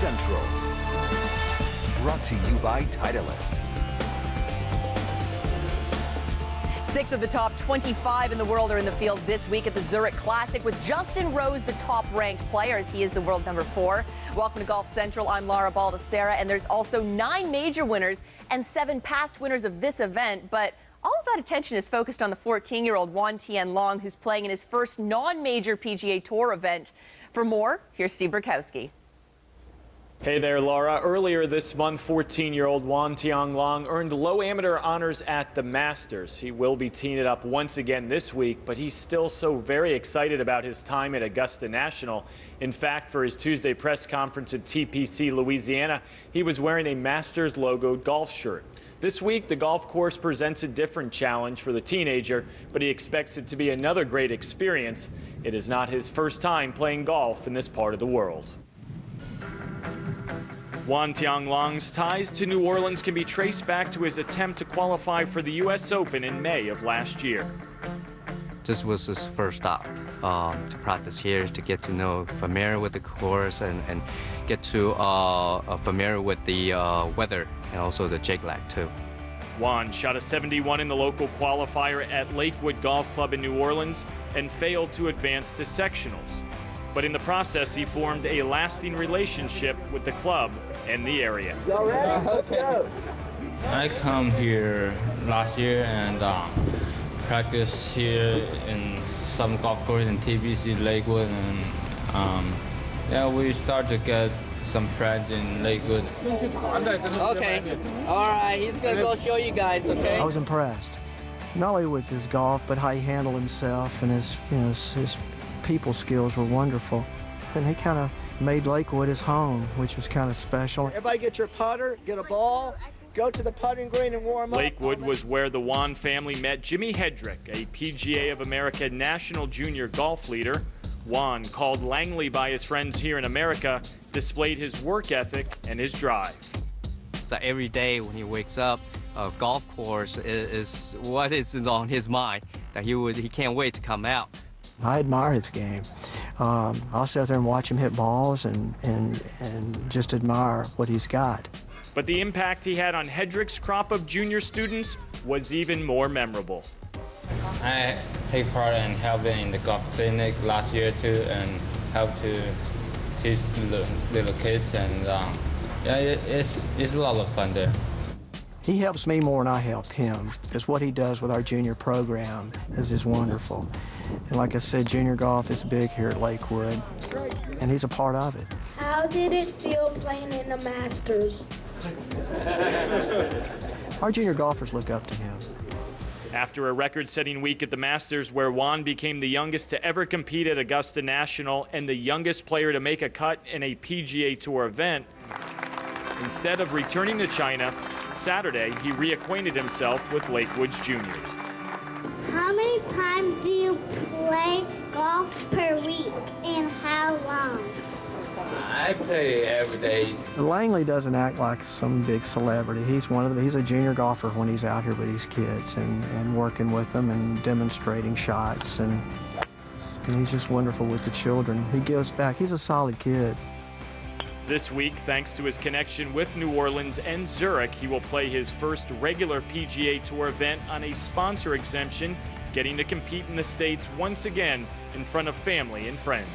Central. Brought to you by Titleist. 6 of the top 25 in the world are in the field this week at the Zurich Classic, with Justin Rose the top-ranked player, as he is the world number 4. Welcome to Golf Central. I'm Laura Baldessera, and there's also 9 major winners and 7 past winners of this event. But all of that attention is focused on the 14-year-old Juan Tianlang, who's playing in his first non-major PGA Tour event. For more, here's Steve Burkowski. Hey there, Laura. Earlier this month, 14-year-old Juan Tianlang earned low amateur honors at the Masters. He will be teeing it up once again this week, but he's still so very excited about his time at Augusta National. In fact, for his Tuesday press conference at TPC Louisiana, he was wearing a Masters logoed golf shirt. This week, the golf course presents a different challenge for the teenager, but he expects it to be another great experience. It is not his first time playing golf in this part of the world. Juan Tianlang's ties to New Orleans can be traced back to his attempt to qualify for the U.S. Open in May of last year. This was his first stop to practice here, to get to know, familiar with the course, and get to familiar with the weather and also the jet lag too. Juan shot a 71 in the local qualifier at Lakewood Golf Club in New Orleans and failed to advance to sectionals. But in the process, he formed a lasting relationship with the club and the area. Y'all ready? Let's go. I come here last year and practice here in some golf course in TPC Lakewood, and yeah, we start to get some friends in Lakewood. Okay. All right. He's gonna go show you guys. Okay. I was impressed, not only with his golf, but how he handled himself, and his people skills were wonderful. And he kind of made Lakewood his home, which was kind of special. Everybody get your putter, get a ball, go to the putting green and warm up. Lakewood was where the Juan family met Jimmy Hedrick, a PGA of America national junior golf leader. Juan, called Langley by his friends here in America, displayed his work ethic and his drive. So every day when he wakes up, a golf course is what is on his mind, that he can't wait to come out. I admire his game. I'll sit there and watch him hit balls and just admire what he's got. But the impact he had on Hedrick's crop of junior students was even more memorable. I take part in helping in the golf clinic last year too, and help to teach little kids, and yeah, it's a lot of fun there. He helps me more than I help him, because what he does with our junior program is just wonderful. And like I said, junior golf is big here at Lakewood, and he's a part of it. How did it feel playing in the Masters? Our junior golfers look up to him. After a record-setting week at the Masters, where Juan became the youngest to ever compete at Augusta National and the youngest player to make a cut in a PGA Tour event, instead of returning to China, Saturday he reacquainted himself with Lakewood's juniors. How many times do you play golf per week, and how long? I play every day. Langley doesn't act like some big celebrity. He's he's a junior golfer when he's out here with these kids and working with them and demonstrating shots, and he's just wonderful with the children. He gives back. He's a solid kid. This week, thanks to his connection with New Orleans and Zurich, he will play his first regular PGA Tour event on a sponsor exemption, getting to compete in the States once again in front of family and friends.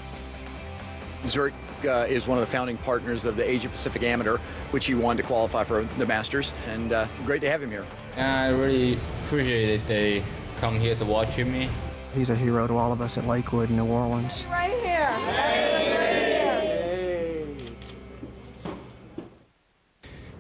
Zurich is one of the founding partners of the Asia Pacific Amateur, which he wanted to qualify for the Masters, and great to have him here. I really appreciate it they come here to watch me. He's a hero to all of us at Lakewood and New Orleans. Right here.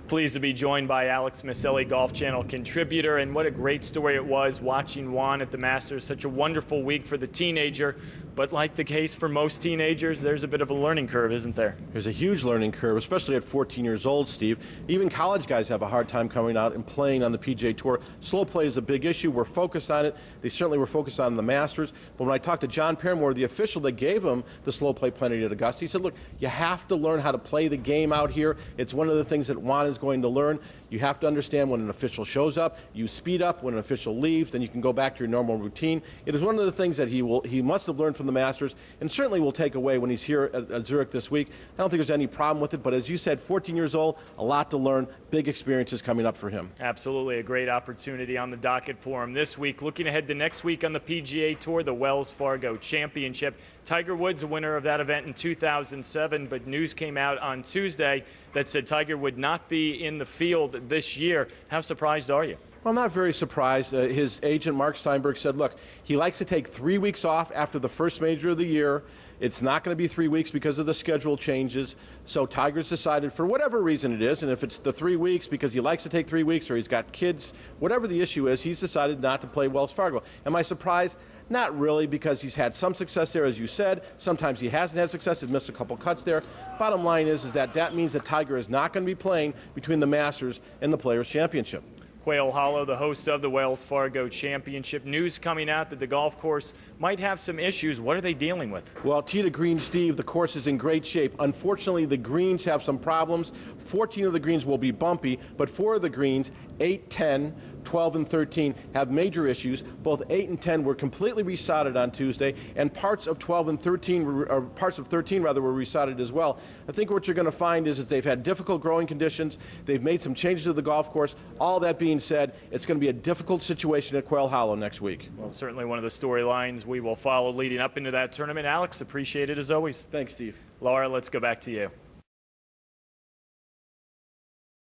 Pleased to be joined by Alex Maselli, Golf Channel contributor, and what a great story it was watching Juan at the Masters. Such a wonderful week for the teenager, but like the case for most teenagers, there's a bit of a learning curve, isn't there? There's a huge learning curve, especially at 14 years old, Steve. Even college guys have a hard time coming out and playing on the PGA Tour. Slow play is a big issue. We're focused on it. They certainly were focused on the Masters. But when I talked to John Paramore, the official that gave him the slow play penalty at Augusta, he said, look, you have to learn how to play the game out here. It's one of the things that Juan is going to learn. You have to understand when an official shows up, you speed up. When an official leaves, then you can go back to your normal routine. It is one of the things that he must have learned from the Masters, and certainly will take away when he's here at Zurich this week. I don't think there's any problem with it, but as you said, 14 years old, a lot to learn, big experiences coming up for him. Absolutely, a great opportunity on the docket for him this week. Looking ahead to next week on the PGA Tour, the Wells Fargo Championship. Tiger Woods, a winner of that event in 2007, but news came out on Tuesday that said Tiger would not be in the field this year. How surprised are you? Well, I'm not very surprised. His agent, Mark Steinberg, said, look, he likes to take 3 weeks off after the first major of the year. It's not going to be 3 weeks because of the schedule changes. So Tiger's decided, for whatever reason it is, and if it's the 3 weeks because he likes to take 3 weeks or he's got kids, whatever the issue is, he's decided not to play Wells Fargo. Am I surprised? Not really, because he's had some success there, as you said. Sometimes he hasn't had success. He's missed a couple cuts there. Bottom line is that means that Tiger is not going to be playing between the Masters and the Players' Championship. Quail Hollow, the host of the Wells Fargo Championship. News coming out that the golf course might have some issues. What are they dealing with? Well, tee to green, Steve, the course is in great shape. Unfortunately, the greens have some problems. 14 of the greens will be bumpy, but 4 of the greens, 8, 10, 12, and 13, have major issues. Both 8 and 10 were completely resodded on Tuesday, and parts of 12 and 13, or parts of 13 rather, were resodded as well. I think what you're going to find is that they've had difficult growing conditions. They've made some changes to the golf course. All that being said, it's going to be a difficult situation at Quail Hollow next week. Well, certainly one of the storylines we will follow leading up into that tournament. Alex, appreciate it as always. Thanks, Steve. Laura, let's go back to you.